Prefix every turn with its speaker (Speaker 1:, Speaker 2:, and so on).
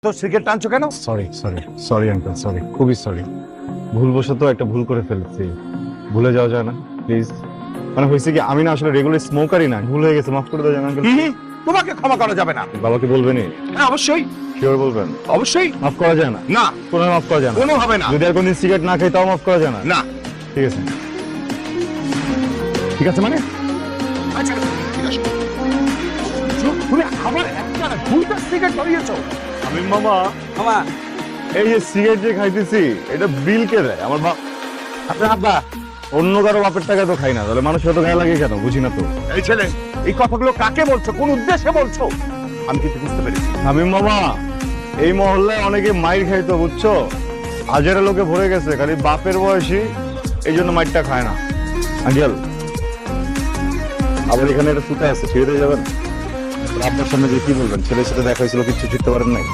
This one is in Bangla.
Speaker 1: তো সিগারেট টানছো কেন?
Speaker 2: সরি আঙ্কেল, সরি, খুবই সরি। ভুলবশত একটা ভুল করে ফেলেছি, ভুলে যাওয়া যায় না প্লিজ? মানে হয়েছে কি, আমি না আসলে রেগুলার স্মোকারই না, ভুল হয়ে গেছে, মাফ করে দেওয়া যায় না আঙ্কেল?
Speaker 1: তোমাকে ক্ষমা করা যাবে না।
Speaker 2: বাবাকে বলবেনই?
Speaker 1: হ্যাঁ অবশ্যই
Speaker 2: শিওর বলবেন?
Speaker 1: অবশ্যই।
Speaker 2: মাফ করা যায় না?
Speaker 1: না,
Speaker 2: কোনো মাফ করা যায় না?
Speaker 1: কোনো হবে না।
Speaker 2: যদি আর কোনদিন সিগারেট না খাই তাও মাফ করা যায় না?
Speaker 1: না।
Speaker 2: ঠিক আছে,
Speaker 1: ঠিক আছে মানে? আচ্ছা ঠিক আছে। তুমি আবার একটা দুইটা সিগারেট ধরিয়েছো।
Speaker 2: আমি মামা এই যে সিগারেট যে খাইতেছি এটা বিল কে দেয়? আমার বাপ।
Speaker 1: আপনার আব্বা।
Speaker 2: অন্য কারো বাপের টাকা তো খাই না, তাহলে মানুষের তো গায়ে লাগে কেন? বুঝি না তো।
Speaker 1: এই ছেলে, এই কথাগুলো কাকে বলছো, কোন উদ্দেশ্যে বলছো? আমি কিন্তু বুঝতে পেরেছি।
Speaker 2: আমি মামা এই মহল্লায় অনেকে মাইর খাইতো, বুঝছো? হাজারে লোকে ভরে গেছে, খালি বাপের বয়সী এই জন্য মাইরটা খায় না। আঙ্কেল, আবার এখানে একটা সুতা আছে, ছেড়ে দিয়ে যাবেন? আপনার সামনে যে কি বলবেন? ছেলের সাথে দেখা হয়েছিল, কিচ্ছু শিখতে পারেন নাই?